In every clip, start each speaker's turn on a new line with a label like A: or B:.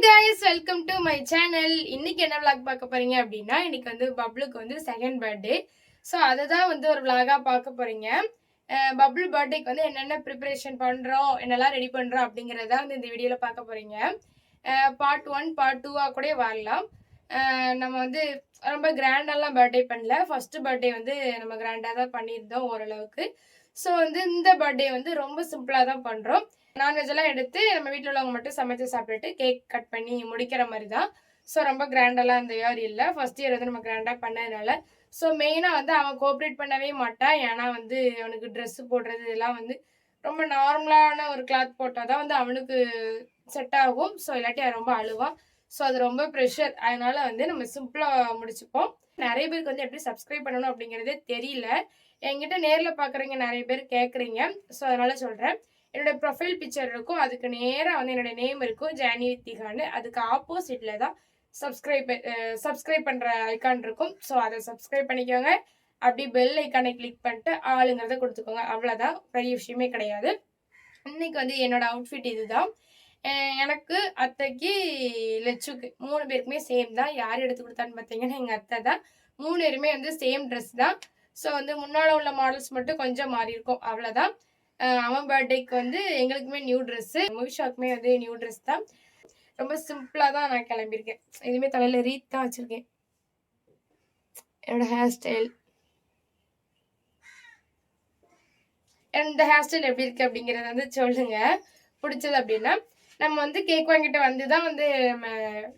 A: guys, welcome to my channel. இன்னைக்கு என்ன vlog பார்க்க போறீங்க அப்படின்னா இன்னைக்கு வந்து பப்ளுக்கு வந்து செகண்ட் பர்த்டே. ஸோ அதை தான் வந்து ஒரு vlog-ஆ பார்க்க போறீங்க. பப்ளு பர்த்டேக்கு வந்து என்னென்ன ப்ரிப்பரேஷன் பண்ணுறோம், என்னெல்லாம் ரெடி பண்ணுறோம் அப்படிங்கிறத வந்து இந்த வீடியோவில் பார்க்க போறீங்க. பார்ட் 1 பார்ட் 2-ஆ கூட வரலாம். நம்ம வந்து ரொம்ப கிராண்டெல்லாம் பர்த்டே பண்ணல. ஃபர்ஸ்ட் பர்த்டே வந்து நம்ம கிராண்டாக தான் பண்ணியிருந்தோம் ஓரளவுக்கு. ஸோ வந்து இந்த பர்த்டே வந்து ரொம்ப சிம்பிளாக தான் பண்ணுறோம். நான்வெஜ் எல்லாம் எடுத்து நம்ம வீட்டில் உள்ளவங்க மட்டும் சமைச்சு சாப்பிட்டுட்டு கேக் கட் பண்ணி முடிக்கிற மாதிரி தான். ஸோ ரொம்ப கிராண்டெல்லாம் இந்த இயர் இல்லை. ஃபர்ஸ்ட் இயர் வந்து நம்ம கிராண்டாக பண்ணதுனால ஸோ மெயினாக வந்து அவன் கோஆப்ரேட் பண்ணவே மாட்டான். ஏன்னா வந்து அவனுக்கு ட்ரெஸ்ஸு போடுறது இதெல்லாம் வந்து ரொம்ப நார்மலான ஒரு கிளாத் போட்டால் தான் வந்து அவனுக்கு செட் ஆகும். ஸோ இல்லாட்டி அவன் ரொம்ப அழுவான். ஸோ அது ரொம்ப ப்ரெஷர். அதனால வந்து நம்ம சிம்பிளாக முடிச்சுப்போம். நிறைய பேருக்கு வந்து எப்படி சப்ஸ்கிரைப் பண்ணணும் அப்படிங்கிறதே தெரியல. என்கிட்ட நேரில் பார்க்குறீங்க நிறைய பேர் கேட்குறீங்க. ஸோ அதனால சொல்கிறேன். என்னோட ப்ரொஃபைல் பிக்சர் இருக்கும், அதுக்கு நேராக வந்து என்னோட நேம் இருக்கும் ஜானி வித்திகான்னு. அதுக்கு ஆப்போசிட்டில் தான் சப்ஸ்கிரைப் பண்ணுற ஐக்கான் இருக்கும். ஸோ அதை சப்ஸ்கிரைப் பண்ணிக்கோங்க. அப்படி பெல் ஐக்கானை கிளிக் பண்ணிட்டு ஆளுங்கிறத கொடுத்துக்கோங்க. அவ்வளோதான், பெரிய விஷயமே கிடையாது. இன்னைக்கு வந்து என்னோட அவுட்ஃபிட் இதுதான். எனக்கு அத்தைக்கு லெச்சுக்கு 3 பேருக்குமே சேம் தான். யார் எடுத்து கொடுத்தான்னு பார்த்தீங்கன்னா எங்கள் அத்தை தான். 3 பேருமே வந்து சேம் ட்ரெஸ் தான். ஸோ வந்து முன்னால் உள்ள மாடல்ஸ் மட்டும் கொஞ்சம் மாறி இருக்கும், அவ்வளோதான். அவன் பர்த்டேக்கு வந்து எங்களுக்குமே நியூ ட்ரெஸ்ஸு, மூவிஷாக்குமே வந்து நியூ ட்ரெஸ் தான். ரொம்ப சிம்பிளாக தான் நான் கிளம்பியிருக்கேன். இதுவுமே தலையில் ரீத் தான் வச்சுருக்கேன். என்னோட ஹேர் ஸ்டைல், இந்த ஹேர் ஸ்டைல் எப்படி இருக்குது அப்படிங்கிறத வந்து சொல்லுங்கள். பிடிச்சது அப்படின்னா நம்ம வந்து கேக் வாங்கிட்டு வந்து தான் வந்து நம்ம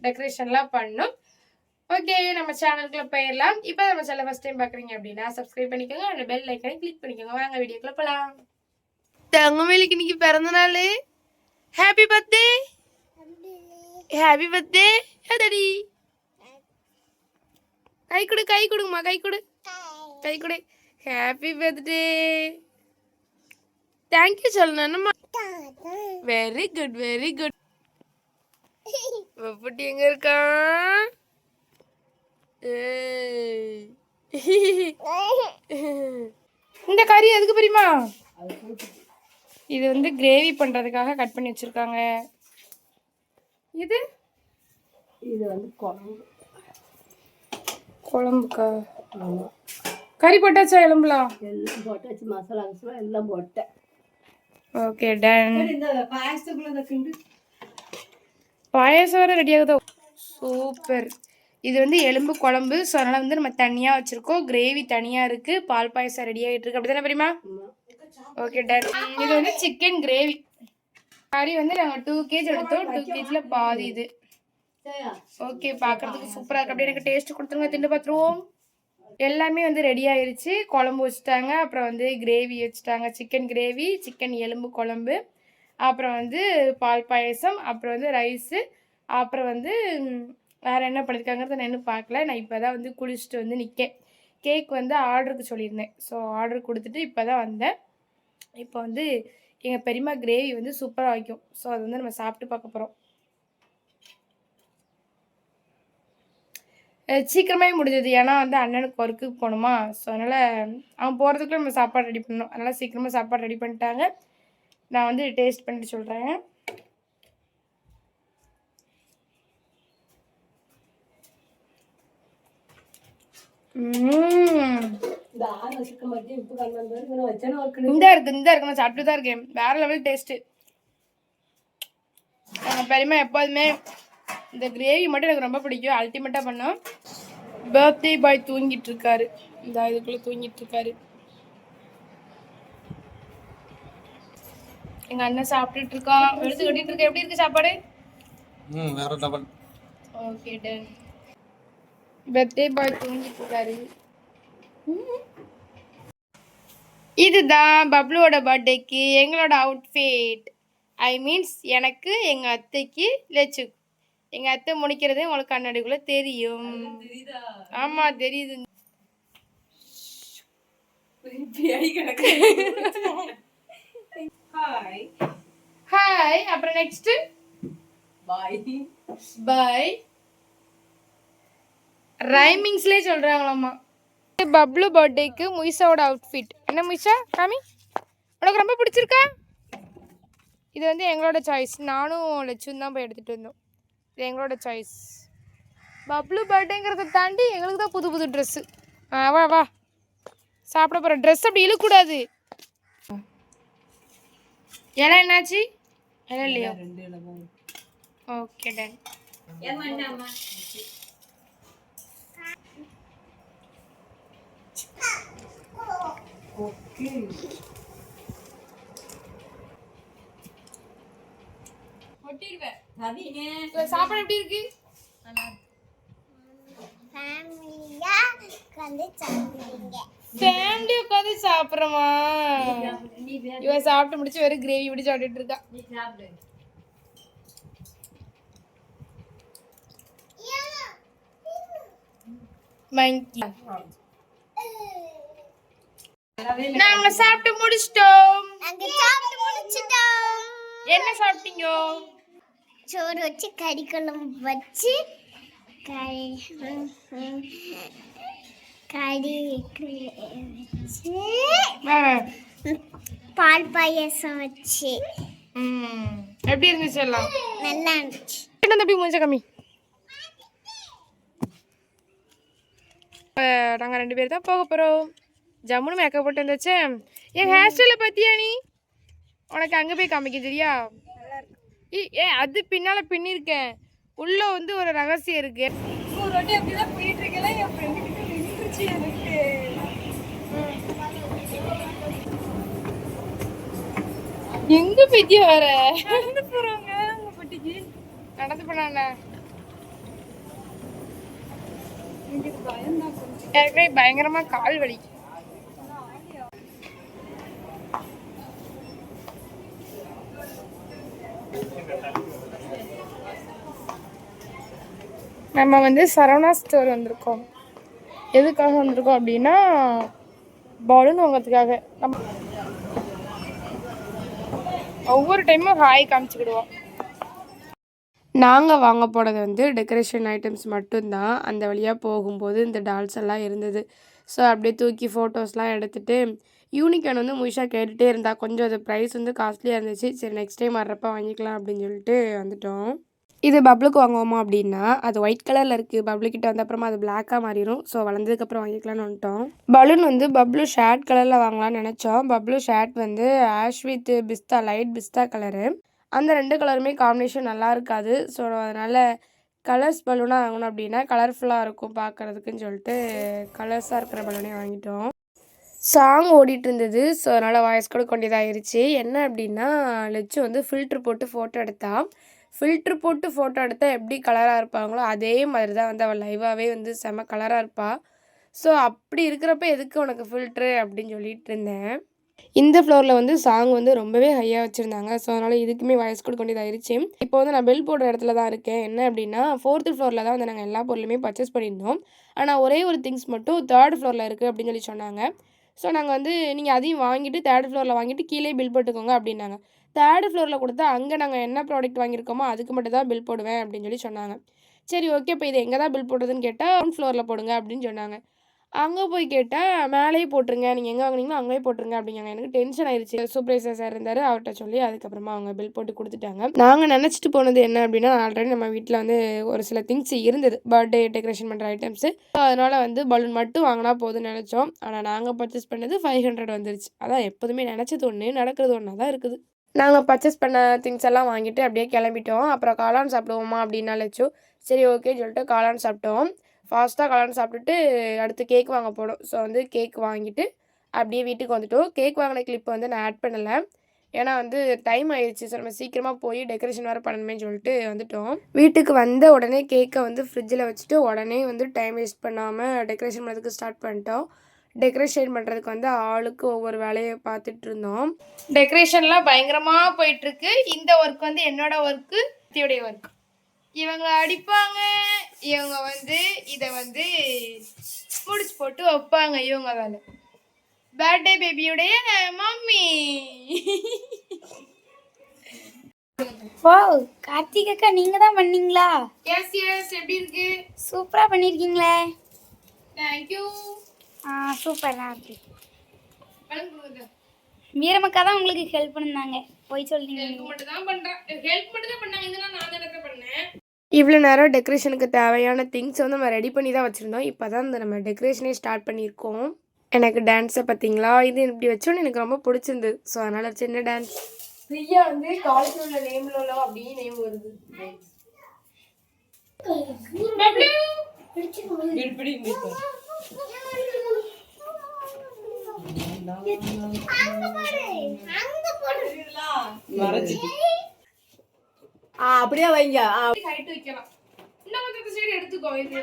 A: டெக்கரேஷன்லாம் பண்ணோம். ஓகே, நம்ம சேனலுக்குள்ள போயிடலாம். இப்போ நம்ம சேனல் ஃபர்ஸ்ட் டைம் பார்க்குறீங்க அப்படின்னா சப்ஸ்கிரைப் பண்ணிக்கோங்க, அந்த பெல் ஐக்கனை கிளிக் பண்ணிக்கோங்க. வாங்க வீடியோக்குள்ள போகலாம். தங்கமேலுக்கு இன்னைக்கு பிறந்த நாள். Happy birthday, happy birthday. Daddy கை கொடு, கை கொடுங்கம்மா, கை கொடு, கை கொடு. Happy birthday. தேங்க்யூ சொல்லணும்மா. Very good, very good. பப்புட்டி எங்க இருக்கான்? இந்த கறி எதுக்கு தெரியுமா? இது வந்து கிரேவி பண்றதுக்காக கட் பண்ணி வச்சிருக்காங்க. இது இது வந்து குழம்புக்கா? கறி போட்டாச்சா? எலும்புலாம் எல்லாம் போட்டாச்சு, மசாலா எல்லாம் போட்டேன். Okay, ton. பாயசம் வர ரெடி ஆகுதோ? சூப்பர். இது வந்து எலும்பு குழம்பு. ஸோ அதனால் வந்து நம்ம தனியாக வச்சுருக்கோம். கிரேவி தனியாக இருக்குது. பால் பாயசம் ரெடி ஆகிட்டு இருக்கு. அப்படி தானே பெரியமா? Okay, done. இது வந்து சிக்கன் கிரேவி. கறி வந்து நாங்கள் 2 kg எடுத்தோம். 2 kgல பாதி இது. ஓகே, பார்க்குறதுக்கு சூப்பராக இருக்குது. அப்படியே எனக்கு டேஸ்ட்டு கொடுத்துருங்க, திண்டு பார்த்துருவோம். எல்லாமே வந்து ரெடி ஆயிடுச்சு. குழம்பு வச்சுட்டாங்க, அப்புறம் வந்து கிரேவி வச்சுட்டாங்க. சிக்கன் கிரேவி, சிக்கன் எலும்பு குழம்பு, அப்புறம் வந்து பால் பாயசம், அப்புறம் வந்து ரைஸு, அப்புறம் வந்து வேறு என்ன பண்ணியிருக்காங்கிறத நான் இன்னும் பார்க்கல. நான் இப்போ தான் வந்து குளிச்சுட்டு வந்து நிற்கேன். கேக் வந்து ஆர்டருக்கு சொல்லியிருந்தேன். ஸோ ஆர்டர் கொடுத்துட்டு இப்போ தான் வந்தேன். இப்போ வந்து எங்கள் பெரியம்மா கிரேவி வந்து சூப்பராக வைக்கும். ஸோ அது வந்து நம்ம சாப்பிட்டு பார்க்க போகிறோம். சீக்கிரமாகவே முடிஞ்சது. ஏன்னா வந்து அண்ணனுக்கு ஒர்க்குக்கு போகணுமா. ஸோ அதனால் அவன் போகிறதுக்குள்ள நம்ம சாப்பாடு ரெடி பண்ணணும். அதனால் சீக்கிரமாக சாப்பாடு ரெடி பண்ணிட்டாங்க. நான் வந்து டேஸ்ட் பண்ணிட்டு சொல்கிறேன். இந்த இருக்கு நான் சாப்பிட்டு தான் இருக்கேன். வேற லெவல் டேஸ்ட்டு. பெரியமா எப்போதுமே இந்த கிரேவி மட்டும் எனக்கு ரொம்ப பிடிக்கும். அல்டிமேட்டாக பண்ணோம். பர்த்டே பாய் தூங்கிட்டு இருக்காரு. இந்த இதுக்குள்ளே தூங்கிட்டு இருக்காரு. எங்கள் அண்ணன் சாப்பிட்டுட்டு இருக்கான், எடுத்து கட்டிட்டு இருக்க. எப்படி இருக்கு சாப்பாடு? வேற level. Okay, done. Birthday boy தூங்கிட்டு இருக்காரு. இதுதான் பப்ளுவோட பர்த்டேக்கு எங்களோட அவுட்ஃபிட். ஐ மீன்ஸ் எனக்கு, எங்கள் அத்தைக்கு, லெச்சு. எங்கள் அத்தை முடிக்கிறது உங்களுக்கு கண்ணாடிக்குள்ளே தெரியும். ஆமாம், தெரியுது. ஹாய். அப்புறம் நெக்ஸ்ட் பாய். பாய் ரைமிங்ஸ்லேயே சொல்கிறாங்களாம்மா. பப்ளு பர்த்டேக்கு முயிஷாவோட அவுட்ஃபிட். என்ன முயிஷா, காமி, உனக்கு ரொம்ப பிடிச்சிருக்கா? இது வந்து எங்களோட சாய்ஸ். நானும் லட்சும் தான் போய் எடுத்துகிட்டு வந்தோம். இது எங்களோட சாய்ஸ். பப்ளு பர்த்டேங்கிறத தாண்டி எங்களுக்கு தான் புது புது ட்ரெஸ்ஸு. வா வா சாப்பிட போகிற ட்ரெஸ் அப்படி இழுக்கூடாது. இலை என்னாச்சு? இலை இல்லையோ? Okay done. சாப்பாடு எப்படி இருக்கு? ஃபேமிலி உட்காந்து சாப்பிட்றோமா? இவன் சாப்பிட்டு முடிச்சு வெறும் கிரேவி பிடிச்சி சாப்பிட்டுட்டு இருக்கா. நாங்க சாப்பிட்டு முடிச்சிட்டோம். என்ன சாப்பிட்டீங்க?
B: சோறு வச்சு கறி குழம்பு வச்சு கறி வச்சு பால் பாயசம் வச்சு.
A: எப்படி இருந்துச்சு? எல்லாம்
B: நல்லா இருந்துச்சு.
A: தம்பி மூஞ்ச கம்மி. நாங்கள் 2 பேர் தான் போக போகிறோம். ஜம்முன்னு மேக்கப் போட்டு வந்துச்சு. என் ஹேர் ஸ்டைலை பார்த்தியா நீ? உனக்கு அங்கே போய் காமிக்க தெரியா? அது பின்னால் பின்னிருக்கேன். உள்ளே வந்து ஒரு ரகசியம் இருக்கு. ஒரு வாட்டி அப்படிதான் போயிட்டு இருக்கேன். என் ஃப்ரெண்டு கிட்ட நின்றுச்சு எனக்கு. எங்க போயிட்டிய வர? நடந்து போறாங்க உங்க பட்டிக்கு. நடந்து போனானே எனக்கு பயங்கரமா கால் வலி. நம்ம வந்து சரவணா ஸ்டோர் வந்திருக்கோம். எதுக்காக வந்திருக்கோம் அப்படின்னா பலூன் வாங்கிறதுக்காக. நம்ம ஒவ்வொரு டைமும் ஹாய் காமிச்சுக்கிடுவோம். நாங்கள் வாங்க போனது வந்து டெக்கரேஷன் ஐட்டம்ஸ் மட்டும்தான். அந்த வழியாக போகும்போது இந்த டால்ஸ் எல்லாம் இருந்தது. ஸோ அப்படியே தூக்கி ஃபோட்டோஸ்லாம் எடுத்துகிட்டு யூனிகார்ன் வந்து முழுசாக கேட்டுகிட்டே இருந்தா. கொஞ்சம் அது ப்ரைஸ் வந்து காஸ்ட்லியாக இருந்துச்சு. சரி நெக்ஸ்ட் டைம் வர்றப்போ வாங்கிக்கலாம் அப்படின்னு சொல்லிட்டு வந்துட்டோம். இது பப்ளுக்கு வாங்குவோமா அப்படின்னா அது ஒயிட் கலரில் இருக்குது. பப்ளுக்கிட்ட வந்த அப்புறமா அது பிளாக்காக மாறிடும். ஸோ வளர்ந்ததுக்கப்புறம் வாங்கிக்கலாம்னு வந்துட்டோம். பலூன் வந்து பப்ளு ஷேட் கலரில் வாங்கலாம்னு நினச்சோம். பப்ளு ஷேட் வந்து ash with pista, light pista colour. அந்த 2 கலருமே காம்பினேஷன் நல்லா இருக்காது. ஸோ அதனால் கலர்ஸ் பலூனாக வாங்கணும் அப்படின்னா கலர்ஃபுல்லாக இருக்கும் பார்க்குறதுக்குன்னு சொல்லிட்டு கலர்ஸாக இருக்கிற பலூனே வாங்கிட்டோம். சாங் ஓடிட்டு இருந்தது. ஸோ அதனால் வாய்ஸ் கூட கொண்டதாகிருச்சு. என்ன அப்படின்னா லெச்சு வந்து ஃபில்ட்ரு போட்டு ஃபோட்டோ எடுத்தா. ஃபில்ட்ரு போட்டு ஃபோட்டோ எடுத்தால் எப்படி கலராக இருப்பாங்களோ அதே மாதிரி தான் வந்து அவள் லைவாகவே வந்து செம கலராக இருப்பாள். ஸோ அப்படி இருக்கிறப்ப எதுக்கு உனக்கு ஃபில்ட்ரு அப்படின்னு சொல்லிட்டு இருந்தேன். இந்த ஃப்ளோரில் வந்து சாங் வந்து ரொம்பவே ஹையாக வச்சுருந்தாங்க. ஸோ அதனால் இதுக்குமே வாய்ஸ் கூட கொண்டதாகிருச்சு. இப்போ வந்து நான் பெல் போடுற இடத்துல தான் இருக்கேன். என்ன அப்படின்னா 4th ஃப்ளோரில் தான் வந்து நாங்கள் எல்லா பொருளுமே பர்ச்சேஸ் பண்ணியிருந்தோம். ஆனால் ஒரே ஒரு திங்ஸ் மட்டும் 3rd ஃப்ளோரில் இருக்குது அப்படின்னு சொல்லி சொன்னாங்க. ஸோ நாங்கள் வந்து நீங்கள் அதையும் வாங்கிட்டு 3rd ஃப்ளோரில் வாங்கிட்டு கீழே பில் போட்டுக்கோங்க அப்படின்னாங்க. 3rd ஃப்ளோரில் கொடுத்தா அங்கே நாங்கள் என்ன ப்ராடக்ட் வாங்கியிருக்கோமோ அதுக்கு மட்டும் தான் பில் போடுவேன் அப்படின்னு சொல்லி சொன்னாங்க. சரி ஓகே இப்போ இது எங்கே தான் பில் போடுறதுன்னு கேட்டால் 1 ஃப்ளோரில் போடுங்க அப்படின்னு சொன்னாங்க. அங்கே போய் கேட்டால் மேலேயே போட்டுருங்க, நீங்கள் எங்கே வாங்கினீங்களோ அங்கேயே போட்டுருங்க அப்படிங்காங்க. எனக்கு டென்ஷன் ஆயிடுச்சு. சூப்பர்வைசர் சார் இருந்தார், அவர்கிட்ட சொல்லி அதுக்கப்புறமா அவங்க பில் போட்டு கொடுத்துட்டாங்க. நாங்கள் நினச்சிட்டு போனது என்ன அப்படின்னா ஆல்ரெடி நம்ம வீட்டில் வந்து ஒரு சில திங்ஸ் இருந்தது, பர்த்டே டெக்கரேஷன் பண்ணுற ஐட்டம்ஸு. ஸோ அதனால் வந்து பலூன் மட்டும் வாங்கினா போதும்னு நினச்சோம். ஆனால் நாங்கள் பர்ச்சேஸ் பண்ணது 500 வந்துருச்சு. அதான் எப்போதுமே நினச்சது ஒன்று நடக்கிறது ஒன்றா தான் இருக்குது. நாங்கள் பர்ச்சேஸ் பண்ண திங்ஸ் எல்லாம் வாங்கிட்டு அப்படியே கிளம்பிட்டோம். அப்புறம் காளான் சாப்பிடுவோமா அப்படின்னாலச்சோ சரி ஓகேன்னு சொல்லிட்டு காளான் சாப்பிட்டோம். ஃபாஸ்ட்டாக காளான் சாப்பிட்டுட்டு அடுத்து கேக் வாங்க போனோம். ஸோ வந்து கேக் வாங்கிட்டு அப்படியே வீட்டுக்கு வந்துட்டோம். கேக் வாங்கின கிளிப்பை வந்து நான் ஆட் பண்ணலை. ஏன்னா வந்து டைம் ஆயிடுச்சு. ஸோ நம்ம சீக்கிரமாக போய் டெக்கரேஷன் வேறு பண்ணணுமே சொல்லிட்டு வந்துட்டோம். வீட்டுக்கு வந்த உடனே கேக்கை வந்து ஃப்ரிட்ஜில் வச்சுட்டு உடனே வந்து டைம் வேஸ்ட் பண்ணாமல் டெக்கரேஷன் பண்ணுறதுக்கு ஸ்டார்ட் பண்ணிட்டோம். டெக்கரேஷன் பண்ணுறதுக்கு வந்து ஆளுக்கு ஒவ்வொரு வேலையை பார்த்துட்டு இருந்தோம். டெக்கரேஷன்லாம் பயங்கரமாக போயிட்டுருக்கு. இந்த ஒர்க் வந்து என்னோட ஒர்க்கு, தியோடைய ஒர்க். இவங்க அடிப்பாங்க, இவங்க வந்து இதை வந்து முடிச்சு போட்டு வைப்பாங்க. இவங்க வேலை. பர்த்டே பேபியுடைய மம்மி.
B: ஓ கார்த்திக் அக்கா நீங்க தான் பண்ணீங்களா?
A: Yes yes. எப்படி இருக்கு?
B: சூப்பரா பண்ணிருக்கீங்களே.
A: தேங்க்யூ.
B: சூப்பரா இருக்கு. மீரமக்கா தான் உங்களுக்கு ஹெல்ப் பண்ணாங்க. போய் சொல்றீங்க.
A: ஹெல்ப் மட்டும் தான் பண்றேன். ஹெல்ப் மட்டும் தான் பண்ணாங்க. இதெல்லாம் நான் தான் பண்ணேன். இவ்வளோ நேரம் டெக்கரேஷனுக்கு தேவையான திங்ஸ் வந்து நம்ம ரெடி பண்ணி தான் வச்சுருந்தோம். இப்போ தான் இந்த நம்ம டெக்கரேஷனே ஸ்டார்ட் பண்ணியிருக்கோம். எனக்கு டான்ஸை பார்த்தீங்களா, இது இப்படி வச்சோன்னு எனக்கு ரொம்ப பிடிச்சிருந்து. ஸோ அதனால் சின்ன டான்ஸ். பிரியா வந்து காலேஜில் உள்ள நேமில் உள்ள அப்படியே நேம் வருது.
C: அப்படியே வைங்க.
A: ஹைட் வைக்கலாம். இன்னும் கொஞ்சம் சைடு எடுத்துக்கோ. இது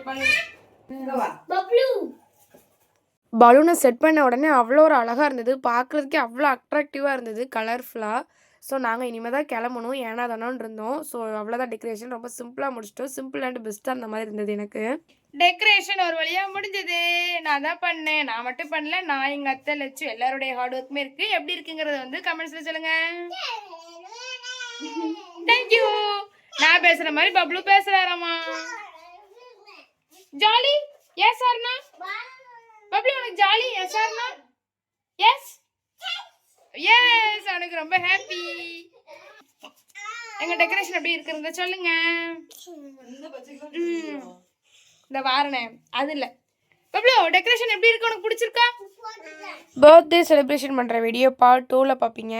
A: பலூனை செட் பண்ண உடனே அவ்வளோ ஒரு அழகாக இருந்தது. பார்க்குறதுக்கே அவ்வளோ அட்ராக்டிவாக இருந்தது, கலர்ஃபுல்லாக. ஸோ நாங்கள் இனிமேல் தான் கிளம்பணும், ஏன்னா தானோன்னு இருந்தோம். ஸோ அவ்வளோதான் டெக்கரேஷன், ரொம்ப சிம்பிளாக முடிச்சிட்டோம். சிம்பிள் அண்ட் பெஸ்ட்டாக இருந்த மாதிரி இருந்தது எனக்கு. டெக்கரேஷன் ஒரு வழியாக முடிஞ்சது. நான் தான் பண்ணேன், நான் மட்டும் பண்ணல, நான் எங்கள் அத்தை லட்சு எல்லாருடைய ஹார்ட் ஒர்க்குமே இருக்குது. எப்படி இருக்குங்கிறத வந்து கமெண்ட்ஸில் சொல்லுங்கள். தேங்க்யூ. நான் பேசுகிற மாதிரி பப்ளு பேசுகிறாராமா. ஜாலி எஸ் ஆர்னா? பப்ளு உனக்கு ஜாலி எஸ் ஆர்னா? எஸ் எஸ், அவனுக்கு ரொம்ப ஹாப்பி. எங்க டெக்கரேஷன் எப்படி இருக்குறத சொல்லுங்க. இந்த வாரணே அது இல்ல. பப்ளு டெக்கரேஷன் எப்படி இருக்கு, உனக்கு பிடிச்சிருக்கா? பர்த்டே செலிப்ரேஷன் பண்ற வீடியோ பார்ட் 2ல பாப்பீங்க.